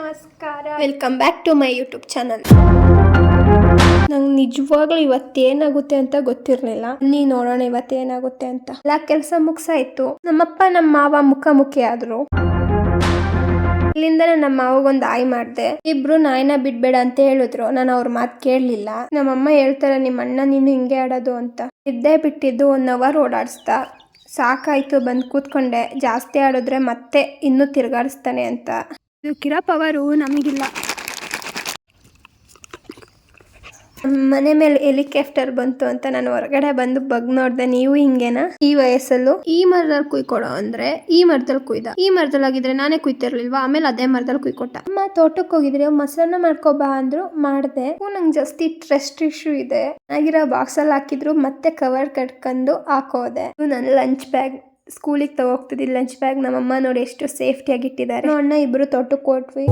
ನಮಸ್ಕಾರ, welcome back to my YouTube channel. ನಂಗೆ ನಿಜವಾಗ್ಲೂ ಇವತ್ತೇನಾಗುತ್ತೆ ಅಂತ ಗೊತ್ತಿರಲಿಲ್ಲ. ನೀ ನೋಡೋಣ ಇವತ್ತೇನಾಗುತ್ತೆ ಅಂತ. ಎಲ್ಲ ಕೆಲಸ ಮುಗಿಸಾಯ್ತು. ನಮ್ಮಪ್ಪ ನಮ್ಮ ಮಾವ ಮುಖಾಮುಖಿ ಆದ್ರು. ಇಲ್ಲಿಂದ ನಮ್ಮ ಮಾವಗೊಂದು ಆಯ್ ಮಾಡ್ದೆ. ಇಬ್ರು ನಾಯಿನ ಬಿಡ್ಬೇಡ ಅಂತ ಹೇಳಿದ್ರು. ನಾನು ಅವ್ರ ಮಾತು ಕೇಳಲಿಲ್ಲ. ನಮ್ಮಮ್ಮ ಹೇಳ್ತಾರೆ ನಿಮ್ಮ ಅಣ್ಣ ನೀನು ಹಿಂಗೆ ಆಡೋದು ಅಂತ. ಇದ್ದೇ ಬಿಟ್ಟಿದ್ದು 1 ಅವರ್ ಓಡಾಡಿಸ್ತಾ. ಸಾಕಾಯ್ತು, ಬಂದು ಕೂತ್ಕೊಂಡೆ. ಜಾಸ್ತಿ ಆಡಿದ್ರೆ ಮತ್ತೆ ಇನ್ನೂ ತಿರ್ಗಾಡಿಸ್ತಾನೆ ಅಂತ. ಇದಕ್ಕಿರೋ ಪವರು ನಮಗಿಲ್ಲ. ಮನೆ ಮೇಲೆ ಹೆಲಿಕಾಪ್ಟರ್ ಬಂತು ಅಂತ ನಾನು ಹೊರಗಡೆ ಬಂದು ಬಗ್ ನೋಡ್ದೆ. ನೀವು ಹಿಂಗೇನಾ? ಈ ವಯಸ್ಸಲ್ಲೂ ಈ ಮರದಲ್ಲಿ ಕುಯ್ಕೊಡೋ ಅಂದ್ರೆ ಈ ಮರದಲ್ಲಿ ಕುಯ್ದ. ಈ ಮರದಲ್ಲಿ ಆಗಿದ್ರೆ ನಾನೇ ಕುಯ್ತಿರ್ಲಿಲ್ವಾ? ಆಮೇಲೆ ಅದೇ ಮರದಲ್ಲಿ ಕುಯ್ಕೊಟ್ಟ. ಅಮ್ಮ ತೋಟಕ್ಕೆ ಹೋಗಿದ್ರೆ ಮೊಸರನ್ನ ಮಾಡ್ಕೊಬಾ ಅಂದ್ರು, ಮಾಡ್ದೆ. ನಂಗೆ ಜಾಸ್ತಿ ಟ್ರಸ್ಟ್ ಇಶ್ಯೂ ಇದೆ. ಆಗಿರೋ ಬಾಕ್ಸ್ ಅಲ್ಲಿ ಹಾಕಿದ್ರು, ಮತ್ತೆ ಕವರ್ ಕಟ್ಕೊಂಡು ಹಾಕೋದೆ. ನನ್ನ ಲಂಚ್ ಬ್ಯಾಗ್, ಸ್ಕೂಲಿಗೆ ತಗೋಗ್ತಿದ್ದಿಲ್ಲ ಲಂಚ್ ಬ್ಯಾಗ್. ನಮ್ಮಮ್ಮ ನೋಡಿ ಎಷ್ಟು ಸೇಫ್ಟಿಯಾಗಿ ಇಟ್ಟಿದ್ದಾರೆ. ಅಣ್ಣ ಇಬ್ರು ತೋಟಕ್ಕೆ ಕೊಟ್ವಿ.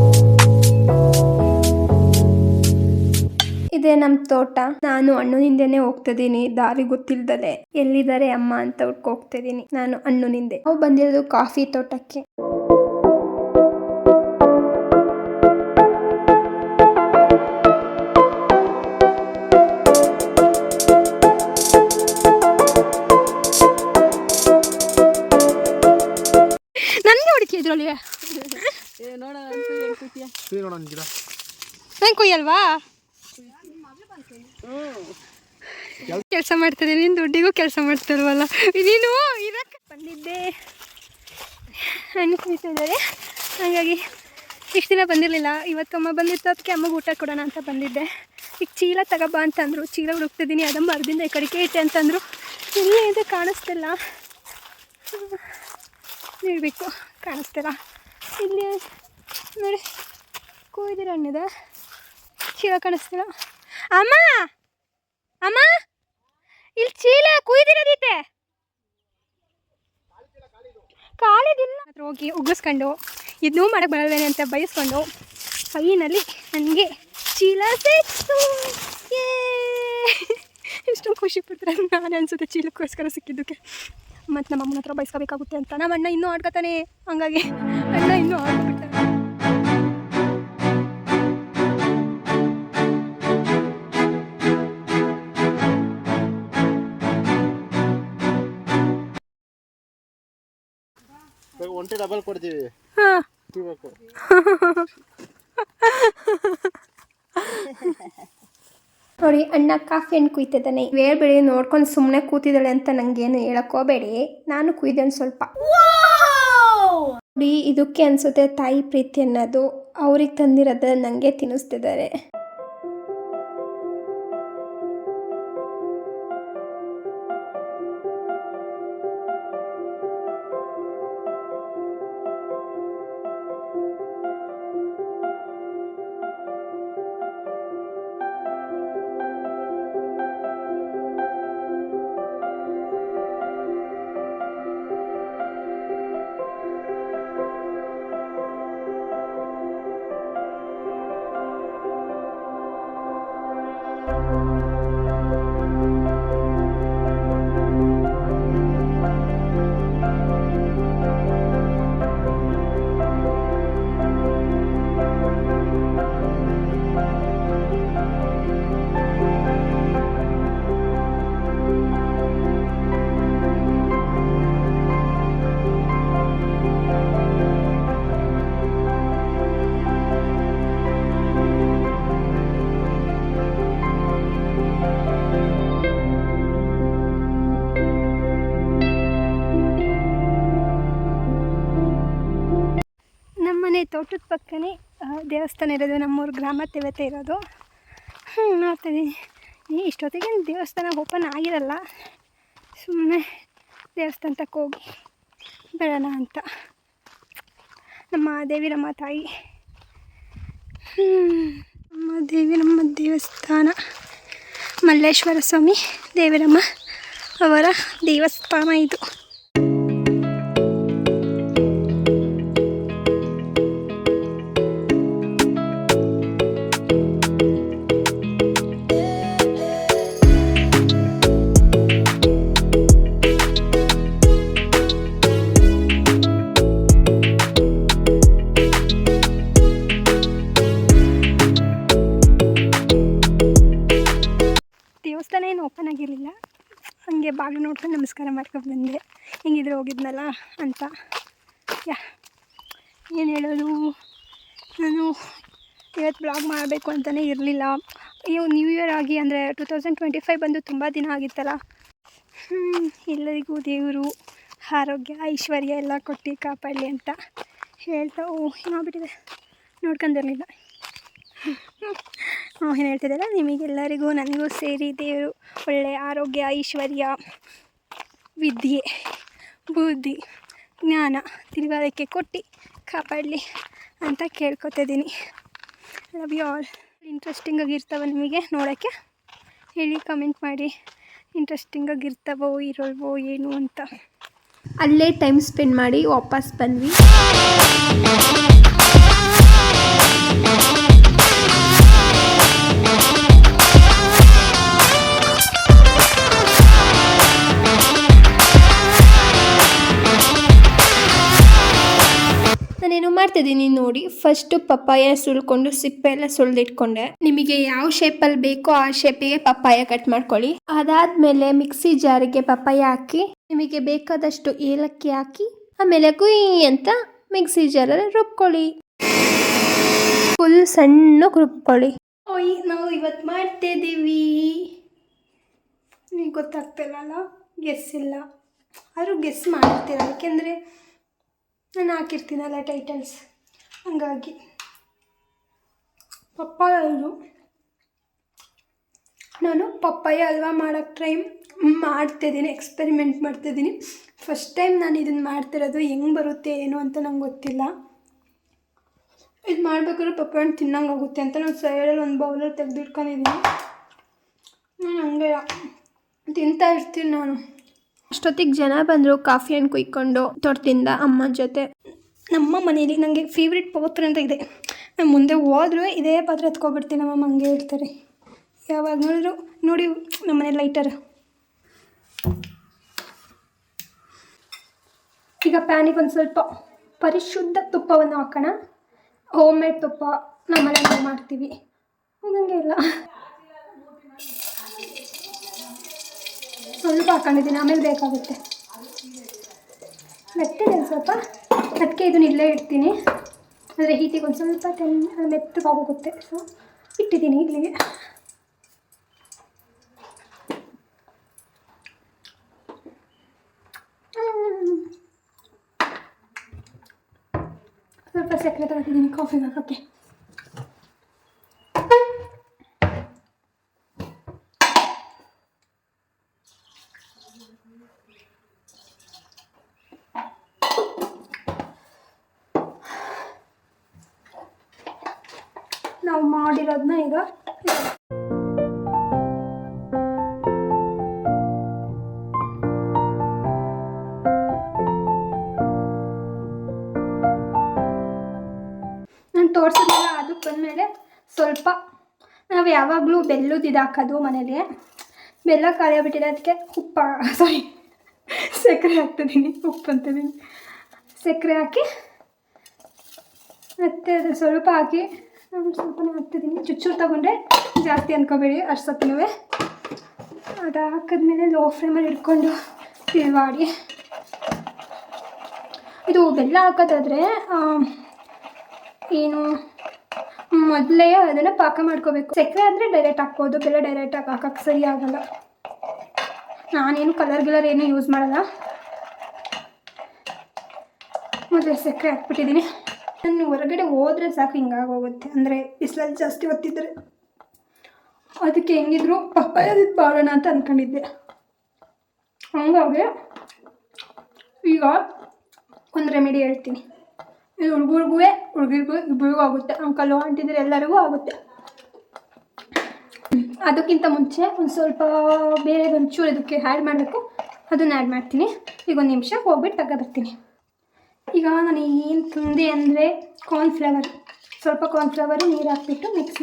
ಇದೇ ನಮ್ ತೋಟ. ನಾನು ಅಣ್ಣನಿಂದನೇ ಹೋಗ್ತಿದ್ದೀನಿ. ದಾರಿ ಗೊತ್ತಿಲ್ದಲೆ ಎಲ್ಲಿದ್ದಾರೆ ಅಮ್ಮ ಅಂತ ಹೋಗ್ತಿದ್ದೀನಿ. ನಾನು ಅಣ್ಣನಿಂದೆ. ನಾವು ಬಂದಿರೋದು ಕಾಫಿ ತೋಟಕ್ಕೆ. ನನ್ಗೆ ಹೊಡಿತಿದ್ರಲ್ಲಿ ನಂಗೆ ಕುಯ್ಯಲ್ವಾ? ಕೆಲಸ ಮಾಡ್ತದೆ. ನೀನು ದುಡ್ಡಿಗೂ ಕೆಲಸ ಮಾಡ್ತಾರವಲ್ಲ. ನೀನು ಇರಕ್ಕೆ ಬಂದಿದ್ದೆ. ಹಣ್ಣು ಕುಯ್ತಿದ್ದಾರೆ, ಹಾಗಾಗಿ ಇಷ್ಟು ದಿನ ಬಂದಿರಲಿಲ್ಲ. ಇವತ್ತಮ್ಮ ಬಂದಿತ್ತು, ಅದಕ್ಕೆ ಅಮ್ಮಗೆ ಊಟ ಕೊಡೋಣ ಅಂತ ಬಂದಿದ್ದೆ. ಈಗ ಚೀಲ ತಗೋಬಾ ಅಂತಂದರು. ಚೀಲ ಹುಡುಕ್ತಿದ್ದೀನಿ. ಅದಮ್ಮ ಮರದಿಂದ ಈ ಕಡೆಗೆ ಇಟ್ಟೆ ಅಂತಂದರು. ಇಲ್ಲಿ ಇದೆ ಕಾಣಿಸ್ತಿಲ್ಲ, ನೀಡಬೇಕು, ಕಾಣಿಸ್ತಿಲ್ಲ. ಇಲ್ಲಿ ನೋಡಿ ಕುಯ್ದಿರ ಹಣ್ಣಿದೆ, ಚೀಲ ಕಾಣಿಸ್ತಿಲ್ಲ. ಅಮ್ಮ ಅಮ್ಮ ಇಲ್ಲಿ ಚೀಲ ಕುಯ್ದಿರೋದಿತ್ತೆ, ಕಾಲಿದಿಲ್ಲ. ಹತ್ರ ಹೋಗಿ ಉಗ್ಗಿಸ್ಕೊಂಡು ಇದನ್ನೂ ಮಾಡಕ್ಕೆ ಬರಲ್ವೇನೆ ಅಂತ ಬಯಸ್ಕೊಂಡು ಫೈನಲ್ಲಿ ನನಗೆ ಚೀಲ ಸಿಕ್ತು. ಎಷ್ಟು ಖುಷಿ ಪಡ್ತಾರೆ ನಾನು ಅನ್ಸುತ್ತೆ ಚೀಲಕ್ಕೋಸ್ಕರ ಸಿಕ್ಕಿದ್ದಕ್ಕೆ. ಮತ್ತು ನಮ್ಮ ಅಮ್ಮನ ಹತ್ರ ಬಯಸ್ಕೋಬೇಕಾಗುತ್ತೆ ಅಂತ. ನಮ್ಮ ಅಣ್ಣ ಇನ್ನೂ ಆಡ್ಕೊತಾನೆ, ಹಂಗಾಗಿ ಅಣ್ಣ ಇನ್ನೂ ಆಡ್ಬಿಡ್ತಾನೆ. ಒಂಟಿ ಡಬಲ್ ಕೊಡ್ತೀವಿ. ನೋಡಿ ಅಣ್ಣ ಕಾಫಿ ಹಣ್ಣು ಕುಯ್ತಿದ್ದಾನೆ. ಹೇಳ್ಬೇಡಿ, ನೋಡ್ಕೊಂಡು ಸುಮ್ಮನೆ ಕೂತಿದ್ದಾಳೆ ಅಂತ ನಂಗೇನು ಹೇಳಕ್ಕೋಬೇಡಿ. ನಾನು ಕುಯ್ದೇನು ಸ್ವಲ್ಪ. ನೋಡಿ ಇದಕ್ಕೆ ಅನ್ಸುತ್ತೆ ತಾಯಿ ಪ್ರೀತಿ ಅನ್ನೋದು. ಅವ್ರಿಗೆ ತಂದಿರೋದ ನನಗೆ ತಿನ್ನಿಸ್ತಿದ್ದಾರೆ. ತೋಟದ ಪಕ್ಕನೇ ದೇವಸ್ಥಾನ ಇರೋದು. ನಮ್ಮೂರು ಗ್ರಾಮ ದೇವತೆ ಇರೋದು. ನೋಡ್ತಾಯಿದ್ದೀನಿ. ಇಷ್ಟೊತ್ತಿಗೆ ದೇವಸ್ಥಾನ ಓಪನ್ ಆಗಿರಲ್ಲ. ಸುಮ್ಮನೆ ದೇವಸ್ಥಾನ ತಕ್ಕ ಹೋಗಿ ಬರೋಣ ಅಂತ. ನಮ್ಮ ದೇವಿರಮ್ಮ ತಾಯಿ, ನಮ್ಮ ದೇವಿರಮ್ಮ ದೇವಸ್ಥಾನ, ಮಲ್ಲೇಶ್ವರ ಸ್ವಾಮಿ ದೇವಿರಮ್ಮ ಅವರ ದೇವಸ್ಥಾನ ಇದು. ಬಾಗಿಲು ನೋಡ್ಕೊಂಡು ನಮಸ್ಕಾರ ಮಾಡ್ಕೊಂಡು ಬಂದೆ, ಹೆಂಗಿದ್ರೆ ಹೋಗಿದ್ನಲ್ಲ ಅಂತ. ಏನು ಹೇಳೋದು, ನಾನು ಇವತ್ತು ಬ್ಲಾಗ್ ಮಾಡಬೇಕು ಅಂತಲೇ ಇರಲಿಲ್ಲ. ನ್ಯೂ ಇಯರ್ ಆಗಿ ಅಂದರೆ 2025 ಬಂದು ತುಂಬ ದಿನ ಆಗಿತ್ತಲ್ಲ. ಎಲ್ಲರಿಗೂ ದೇವರು ಆರೋಗ್ಯ ಐಶ್ವರ್ಯ ಎಲ್ಲ ಕೊಟ್ಟು ಕಾಪಾಡಲಿ ಅಂತ ಹೇಳ್ತಾ ಏನಾಗ್ಬಿಟ್ಟಿದೆ ನೋಡ್ಕೊಂಡಿರಲಿಲ್ಲ. ಏನು ಹೇಳ್ತಿದ್ದಲ್ಲ, ನಿಮಗೆಲ್ಲರಿಗೂ ನನಗೂ ಸೇರಿ ದೇವರು ಒಳ್ಳೆಯ ಆರೋಗ್ಯ ಐಶ್ವರ್ಯ ವಿದ್ಯೆ ಬುದ್ಧಿ ಜ್ಞಾನ ತಿಳುವಳಿಕೆ ಕೊಟ್ಟು ಕಾಪಾಡಲಿ ಅಂತ ಕೇಳ್ಕೊತಿದ್ದೀನಿ. Love you all. ಇಂಟ್ರೆಸ್ಟಿಂಗ್ ಆಗಿರ್ತಾವೆ ನಿಮಗೆ ನೋಡೋಕ್ಕೆ? ಹೇಳಿ, ಕಮೆಂಟ್ ಮಾಡಿ. ಇಂಟ್ರೆಸ್ಟಿಂಗ್ ಆಗಿರ್ತಾವೋ ಇರೋಲ್ವೋ ಏನು ಅಂತ. ಅಲ್ಲೇ ಟೈಮ್ ಸ್ಪೆಂಡ್ ಮಾಡಿ ವಾಪಸ್ ಬಂದ್ವಿ. ನಾನೇನು ಮಾಡ್ತಿದ್ದೀನಿ ನೋಡಿ, ಫಸ್ಟು ಪಪ್ಪಾಯ ಸುಳ್ಕೊಂಡು ಸಿಪ್ಪೆ ಎಲ್ಲ ಸುಳಿದಿಟ್ಕೊಂಡೆ. ನಿಮಗೆ ಯಾವ ಶೇಪಲ್ಲಿ ಬೇಕೋ ಆ ಶೇಪಿಗೆ ಪಪ್ಪಾಯ ಕಟ್ ಮಾಡ್ಕೊಳ್ಳಿ. ಅದಾದಮೇಲೆ ಮಿಕ್ಸಿ ಜಾರಿಗೆ ಪಪ್ಪಾಯ ಹಾಕಿ, ನಿಮಗೆ ಬೇಕಾದಷ್ಟು ಏಲಕ್ಕಿ ಹಾಕಿ, ಆಮೇಲೆ ಕುಯ್ ಅಂತ ಮಿಕ್ಸಿ ಜಾರಲ್ಲಿ ರುಬ್ಕೊಳ್ಳಿ. ಫುಲ್ ಸಣ್ಣಗೆ ರುಬ್ಕೊಳ್ಳಿ. ನಾವು ಇವತ್ತು ಮಾಡ್ತಿದ್ದೀವಿ. ನಿಮಗೆ ಗೊತ್ತಾಗ್ತಿಲ್ಲಲ್ಲ, ಗೆಸ್ ಇಲ್ಲ, ಆದರೂ ಗೆಸ್ ಮಾಡ್ತೀರ, ಯಾಕೆಂದರೆ ನಾನು ಹಾಕಿರ್ತೀನಲ್ಲ ಟೈಟಲ್ಸ್, ಹಂಗಾಗಿ. ಪಪ್ಪಾಯ ಹಲ್ವ, ನಾನು ಪಪ್ಪಾಯ ಹಲ್ವ ಮಾಡೋಕ್ಕೆ ಟ್ರೈ ಮಾಡ್ತಿದ್ದೀನಿ, ಎಕ್ಸ್ಪೆರಿಮೆಂಟ್ ಮಾಡ್ತಿದ್ದೀನಿ. ಫಸ್ಟ್ ಟೈಮ್ ನಾನು ಇದನ್ನು ಮಾಡ್ತಿರೋದು. ಹೆಂಗೆ ಬರುತ್ತೆ ಏನು ಅಂತ ನಂಗೆ ಗೊತ್ತಿಲ್ಲ. ಇದು ಮಾಡ್ಬೇಕಾದ್ರೆ ಪಪ್ಪಾಯ ಹಣ್ಣು ತಿನ್ನಂಗೆ ಆಗುತ್ತೆ ಅಂತ ನಾನು ಸೈಡಲ್ಲಿ ಒಂದು ಬೌಲಲ್ಲಿ ತೆಗೆದಿಟ್ಕೊಂಡಿದ್ದೀನಿ. ನಾನು ಹಂಗೆ ತಿಂತಾ ಇರ್ತೀನಿ ನಾನು. ಅಷ್ಟೊತ್ತಿಗೆ ಜನ ಬಂದರು, ಕಾಫಿ ಹಣ್ಣು ಕುಯ್ಕೊಂಡು ತೋಟದಿಂದ ಅಮ್ಮನ ಜೊತೆ. ನಮ್ಮ ಮನೇಲಿ ನನಗೆ ಫೇವ್ರೆಟ್ ಪಾತ್ರೆ ಅಂತ ಇದೆ. ನಾನು ಮುಂದೆ ಹೋದ್ರೂ ಇದೇ ಪಾತ್ರೆ ಎತ್ಕೊಬಿಡ್ತೀನಿ. ನಮ್ಮಮ್ಮ ಹಂಗೆ ಹೇಳ್ತಾರೆ, ಯಾವಾಗ ನೋಡಿದ್ರು. ನೋಡಿ ನಮ್ಮ ಮನೆ ಲೈಟರ್. ಈಗ ಪ್ಯಾನಿಗೆ ಒಂದು ಸ್ವಲ್ಪ ಪರಿಶುದ್ಧ ತುಪ್ಪವನ್ನು ಹಾಕೋಣ. ಹೋಮ್ ಮೇಡ್ ತುಪ್ಪ ನಮ್ಮನೆ ನಾವು ಮಾಡ್ತೀವಿ, ಹಂಗೆ ಇಲ್ಲ. ಸ್ವಲ್ಪ ಹಾಕೊಂಡಿದ್ದೀನಿ, ಆಮೇಲೆ ಬೇಕಾಗುತ್ತೆ. ಮೆತ್ತಿದೆ ಸ್ವಲ್ಪ, ಅದಕ್ಕೆ ಇದನ್ನ ಇಲ್ಲೇ ಇಡ್ತೀನಿ. ಅಂದರೆ ಹೀಟಿಗೆ ಒಂದು ಸ್ವಲ್ಪ ಮೆತ್ತಗಾಗೋಗುತ್ತೆ. ಸೊ ಇಟ್ಟಿದ್ದೀನಿ ಇಲ್ಲಿಗೆ. ಸ್ವಲ್ಪ ಸಕ್ಕರೆ ತಗೊಳ್ತಿದ್ದೀನಿ ಕಾಫಿಗೆ ಹಾಕೋಕ್ಕೆ. ನಾವು ಮಾಡಿರೋದನ್ನ ಈಗ ನಾನು ತೋರಿಸಿದ್ನಲ್ಲ, ಅದಕ್ಕೆ ಬಂದಮೇಲೆ ಸ್ವಲ್ಪ ನಾವು ಯಾವಾಗಲೂ ಬೆಲ್ಲದ ಇದು ಹಾಕೋದು ಮನೇಲಿ. ಬೆಲ್ಲ ಖಾಲಿ ಆಗ್ಬಿಟ್ಟಿದೆ, ಅದಕ್ಕೆ ಸಕ್ಕರೆ ಹಾಕ್ತಿದ್ದೀನಿ. ಉಪ್ಪು ಅಂತಿದ್ದೀನಿ, ಸಕ್ಕರೆ ಹಾಕಿ ಮತ್ತು ಅದು ಸ್ವಲ್ಪ ಹಾಕಿ ನಾನು ಸ್ವಲ್ಪನೇ ಹಾಕ್ತಿದ್ದೀನಿ. ಚುಚ್ಚೂರು ತೊಗೊಂಡ್ರೆ ಜಾಸ್ತಿ ಅಂದ್ಕೋಬೇಡಿ, ಅಷ್ಟು ಸತ್ತಿನವೇ. ಅದು ಹಾಕಿದ್ಮೇಲೆ ಲೋ ಫ್ಲೇಮಲ್ಲಿ ಇಟ್ಕೊಂಡು ತಿರುವಾಡಿ. ಇದು ಬೆಲ್ಲ ಹಾಕೋದಾದರೆ ಏನು ಮೊದಲೇ ಅದನ್ನು ಪಾಕ ಮಾಡ್ಕೋಬೇಕು. ಸಕ್ಕರೆ ಅಂದರೆ ಡೈರೆಕ್ಟ್ ಹಾಕ್ಬೋದು, ಬೆಲ್ಲ ಡೈರೆಕ್ಟಾಗಿ ಹಾಕೋಕ್ಕೆ ಸರಿ ಆಗೋಲ್ಲ. ನಾನೇನು ಕಲರ್ ಏನೂ ಯೂಸ್ ಮಾಡಲ್ಲ. ಮೊದಲೇ ಸಕ್ಕರೆ ಹಾಕ್ಬಿಟ್ಟಿದ್ದೀನಿ. ನಾನು ಹೊರಗಡೆ ಹೋದರೆ ಸಾಕು ಹಿಂಗಾಗೋಗುತ್ತೆ, ಅಂದರೆ ಬಿಸಿಲಲ್ಲಿ ಜಾಸ್ತಿ ಹೊತ್ತಿದ್ರೆ. ಅದಕ್ಕೆ ಹೆಂಗಿದ್ರು ಪಪ್ಪಾಯದ್ದು ಮಾಡೋಣ ಅಂತ ಅಂದ್ಕೊಂಡಿದ್ದೆ. ಹಂಗಾಗಿ ಈಗ ಒಂದು ರೆಮಿಡಿ ಹೇಳ್ತೀನಿ. ಇದು ಹುಡುಗಿರಿಗೂ ಇಬ್ಬರಿಗೂ ಆಗುತ್ತೆ, ಅಂಕಲು ಆಂಟಿದ್ರೆ ಎಲ್ಲರಿಗೂ ಆಗುತ್ತೆ. ಅದಕ್ಕಿಂತ ಮುಂಚೆ ಒಂದು ಸ್ವಲ್ಪ ಬೇರೆದೊಂದು ಚೂರು ಇದಕ್ಕೆ ಆ್ಯಡ್ ಮಾಡಬೇಕು, ಅದನ್ನು ಆ್ಯಡ್ ಮಾಡ್ತೀನಿ. ಈಗ ಒಂದು ನಿಮಿಷ ಹೋಗ್ಬಿಟ್ಟು ತಗೊಬರ್ತೀನಿ. ಈಗ ನಾನು ಏನು ತಂದೆ ಅಂದರೆ ಸ್ವಲ್ಪ ಕಾರ್ನ್ಫ್ಲವರು ನೀರು ಹಾಕ್ಬಿಟ್ಟು ಮಿಕ್ಸ್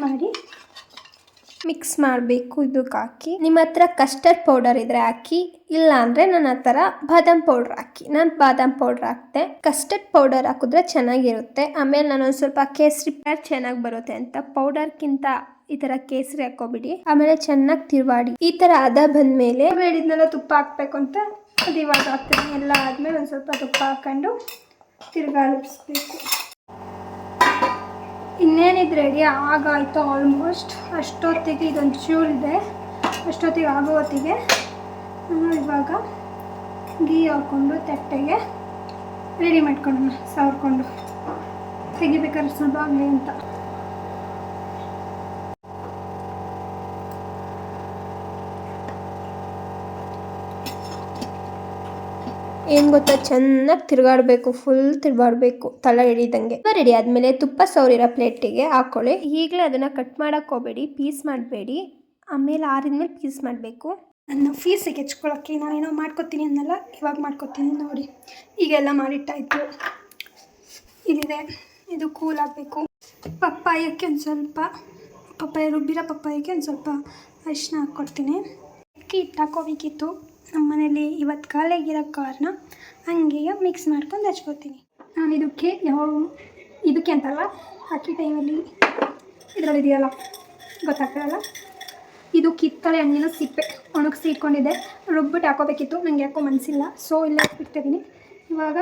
ಮಾಡಬೇಕು. ಇದಕ್ಕೆ ಹಾಕಿ, ನಿಮ್ಮ ಹತ್ರ ಕಸ್ಟರ್ಡ್ ಪೌಡರ್ ಇದ್ದರೆ ಹಾಕಿ, ಇಲ್ಲ ಅಂದರೆ ನನ್ನ ಹತ್ರ ಬಾದಾಮ್ ಪೌಡ್ರ್ ಹಾಕಿ. ನಾನು ಬಾದಾಮ್ ಪೌಡ್ರ್ ಹಾಕ್ತೆ. ಕಸ್ಟರ್ಡ್ ಪೌಡರ್ ಹಾಕಿದ್ರೆ ಚೆನ್ನಾಗಿರುತ್ತೆ. ಆಮೇಲೆ ನಾನೊಂದು ಸ್ವಲ್ಪ ಕೇಸರಿ ಚೆನ್ನಾಗಿ ಬರುತ್ತೆ ಅಂತ ಪೌಡರ್ಗಿಂತ ಈ ತರ ಕೇಸರಿ ಹಾಕೋಬಿಡಿ. ಆಮೇಲೆ ಚೆನ್ನಾಗಿ ತಿರುವಾಡಿ. ಈ ತರ ಅದ ಬಂದ್ಮೇಲೆ ಹೇಳಿದ್ನೆಲ್ಲ ತುಪ್ಪ ಹಾಕ್ಬೇಕು ಅಂತ ಅದು ಇವಾಗ ಹಾಕ್ತೀನಿ. ಎಲ್ಲ ಆದ್ಮೇಲೆ ಒಂದು ಸ್ವಲ್ಪ ತುಪ್ಪ ಹಾಕೊಂಡು ತಿರುಗಾಡಿಸ್ಬೇಕು. ಇನ್ನೇನಿದು ರೆಡಿ ಆಗಾಯ್ತು ಆಲ್ಮೋಸ್ಟ್. ಅಷ್ಟೊತ್ತಿಗೆ ಇದೊಂದು ಚೂರು ಇದೆ, ಅಷ್ಟೊತ್ತಿಗೆ ಆಗೋ ಹೊತ್ತಿಗೆ ಇವಾಗ ಗೀ ಹಾಕ್ಕೊಂಡು ತಟ್ಟೆಗೆ ರೆಡಿ ಮಾಡ್ಕೊಳ್ಳೋಣ. ಸವರ್ಕೊಂಡು ತೆಗಿಬೇಕಾದ್ರೆ ಸ್ವಲ್ಪ ಆಗಲಿ ಅಂತ. ಏನು ಗೊತ್ತಾ, ಚೆನ್ನಾಗಿ ತಿರುಗಾಡಬೇಕು, ಫುಲ್ ತಿರುಗಾಡಬೇಕು ತಲೆ ಹಿಡಿದಂಗೆ. ರೆಡಿ ಆದಮೇಲೆ ತುಪ್ಪ ಸವರಿರೋ ಪ್ಲೇಟಿಗೆ ಹಾಕ್ಕೊಳ್ಳಿ. ಈಗಲೇ ಅದನ್ನು ಕಟ್ ಮಾಡೋಕ್ಕೆ ಹೋಗಬೇಡಿ, ಪೀಸ್ ಮಾಡಬೇಡಿ. ಆಮೇಲೆ ಆರಿದ್ಮೇಲೆ ಪೀಸ್ ಮಾಡಬೇಕು. ನನ್ನ ಫೀಸಿಗೆ ಹೆಚ್ಕೊಳ್ಳೋಕ್ಕೆ ನಾನೇನೋ ಮಾಡ್ಕೊತೀನಿ ಅನ್ನಲ್ಲ, ಇವಾಗ ಮಾಡ್ಕೊತೀನಿ ನೋಡಿ. ಈಗೆಲ್ಲ ಮಾಡಿಟ್ಟಾಯಿತು. ಇದಿದೆ, ಇದು ಕೂಲ್ ಆಗಬೇಕು. ಪಪ್ಪಾಯಕ್ಕೆ ಒಂದು ಸ್ವಲ್ಪ ರುಬ್ಬಿರೋ ಪಪ್ಪಾಯಕ್ಕೆ ಒಂದು ಸ್ವಲ್ಪ ಅರಿಶಿನ ಹಾಕ್ಕೊಡ್ತೀನಿ. ಅಕ್ಕಿ ಹಿಟ್ಟು ಹಾಕೋಬೇಕಿತ್ತು ನಮ್ಮ ಮನೇಲಿ ಇವತ್ತು ಖಾಲಿಯಾಗಿರೋ ಕಾರಣ ಹಂಗೆ ಮಿಕ್ಸ್ ಮಾಡ್ಕೊಂಡು ಹಚ್ಕೋತೀನಿ. ನಾನು ಇದಕ್ಕೆ ಅಂತಲ್ಲ, ಅಕ್ಕಿ ಟೈಮಲ್ಲಿ ಇದರಲ್ಲಿ ಇದೆಯಲ್ಲ ಗೊತ್ತಾಗ್ತದಲ್ಲ, ಇದು ಕಿತ್ತಳೆ ಹಣ್ಣಿನ ಸಿಪ್ಪೆ ಒಣಗಿಸಿ ಇಟ್ಕೊಂಡಿದ್ದೆ, ರುಬ್ಬಿಟ್ಟು ಹಾಕೋಬೇಕಿತ್ತು. ನನಗೆ ಯಾಕೋ ಮನಸ್ಸಿಲ್ಲ, ಸೊ ಇಲ್ಲೇ ಬಿಡ್ತಿದ್ದೀನಿ. ಇವಾಗ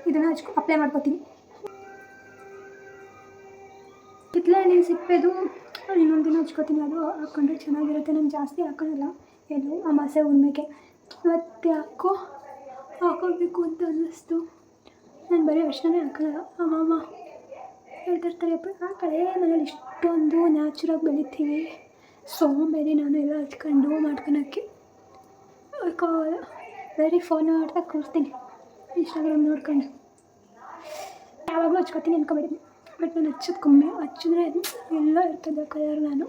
ಇದನ್ನು ಅಪ್ಲೈ ಮಾಡ್ಕೋತೀನಿ. ಕಿತ್ತಳೆ ಹಣ್ಣಿನ ಸಿಪ್ಪೆದು ಇನ್ನೊಂದು ದಿನ ಹಚ್ಕೋತೀನಿ, ಅದು ಹಾಕ್ಕೊಂಡ್ರೆ ಚೆನ್ನಾಗಿರುತ್ತೆ. ನಾನು ಜಾಸ್ತಿ ಹಾಕೋಲ್ಲ, ಏನು ಅಮಾಸೆ ಹುಣ್ಣಿಮೆಗೆ ಇವತ್ತು ಹಾಕೋಬೇಕು ಅಂತ ಅನ್ನಿಸ್ತು. ನಾನು ಬರೀ ಅಷ್ಟೇ ಹಾಕೋಲ್ಲ. ಅಮ್ಮ ಹೇಳ್ತಿರ್ತಾರೆ, ಆ ಕಡೆ ಮನೇಲಿ ಇಷ್ಟೊಂದು ನ್ಯಾಚುರಾಗಿ ಬೆಳಿತೀವಿ, ಸೋಂಬೇರಿ ನಾನು ಎಲ್ಲ ಹಚ್ಕೊಂಡು ಮಾಡ್ಕೊಳಕ್ಕೆ ಬರೀ ಫೋನ್ ನೋಡ್ತಾ ಕೂರ್ತೀನಿ, ಇನ್ಸ್ಟಾಗ್ರಾಮ್ ನೋಡ್ಕೊಂಡು. ಯಾವಾಗಲೂ ಹಚ್ಕೋತೀನಿ ಅನ್ಕೊಬೇಡಿ, ಬಟ್ ನಾನು ಹಚ್ಚೋದು ಕಮ್ಮಿ. ಹಚ್ಚಿದ್ರೆ ಎಲ್ಲ ಇರ್ತದೆ ಕಲರ್. ನಾನು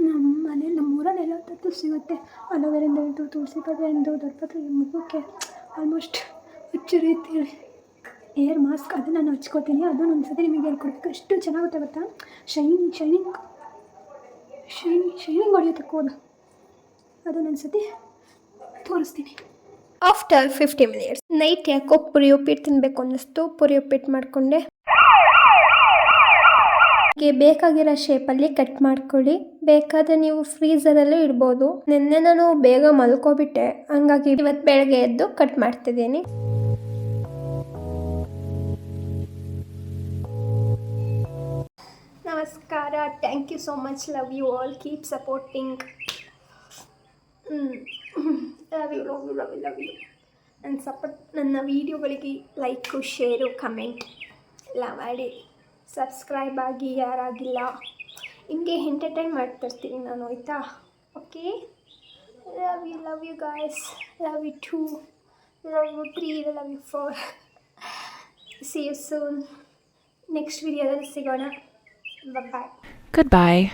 ನಮ್ಮ ಮನೇಲಿ ನಮ್ಮೂರಲ್ಲೆಲ್ಲ ತತ್ತು ಸಿಗುತ್ತೆ. ಅಲೋವೆರಿಂದ ಹಿಡಿದು ತುಳಸಿ ಪತ್ರೆಯಿಂದ ದೊಡ್ಡಪತ್ರೆ ಮುಖಕ್ಕೆ ಆಲ್ಮೋಸ್ಟ್ ಹಚ್ಚೋ ರೀತಿ ಏರ್ ಮಾಸ್ಕ್ ಅದು ನಾನು ಹಚ್ಕೋತೀನಿ. ಅದನ್ನು ಒಂದು ಸತಿ ನಿಮಗೆ ಹೇಳ್ಕೊಡ್ಬೇಕು, ಎಷ್ಟು ಚೆನ್ನಾಗುತ್ತೆ ಗೊತ್ತಾ. ಶೈನಿಂಗ್ ಹೊಡೆಯುತ್ತೆ ಕೂದಲು. ಅದನ್ನು ಒಂದು ಸತಿ ತೋರಿಸ್ತೀನಿ. ಆಫ್ಟರ್ 50 ಮಿನಿಟ್ಸ್ ನೈಟ್ ಯಾಕೋ ಪುರಿ ಉಪ್ಪಿಟ್ಟು ತಿನ್ನಬೇಕು ಅನ್ನಿಸ್ತು. ಪುರಿ ಉಪ್ಪಿಟ್ಟು ಮಾಡಿಕೊಂಡೆ. ಬೇಕಾಗಿರೋ ಶೇಪಲ್ಲಿ ಕಟ್ ಮಾಡ್ಕೊಳ್ಳಿ. ಬೇಕಾದರೆ ನೀವು ಫ್ರೀಝರಲ್ಲೂ ಇಡ್ಬೋದು. ನಿನ್ನೆ ನಾನು ಬೇಗ ಮಲ್ಕೊಬಿಟ್ಟೆ, ಹಂಗಾಗಿ ಇವತ್ತು ಬೆಳಗ್ಗೆ ಎದ್ದು ಕಟ್ ಮಾಡ್ತಿದ್ದೀನಿ. ನಮಸ್ಕಾರ, thank you so much, love you all, keep supporting. Love you. ನನ್ನ ವೀಡಿಯೋಗಳಿಗೆ ಲೈಕು, ಶೇರು, ಕಮೆಂಟ್ ಎಲ್ಲ ಮಾಡಿ. ಸಬ್ಸ್ಕ್ರೈಬ್ ಆಗಿ ಯಾರಾಗಿಲ್ಲ. ಹಿಂಗೆ ಎಂಟರ್ಟೈನ್ ಮಾಡ್ತಿರ್ತೀನಿ ನಾನು, ಆಯಿತಾ? Okay, love you guys, love you 2, love you 3, love you 4. See you soon. Next ವಿಡಿಯೋದಲ್ಲಿ ಸಿಗೋಣ. ಬಾಯ್. Goodbye.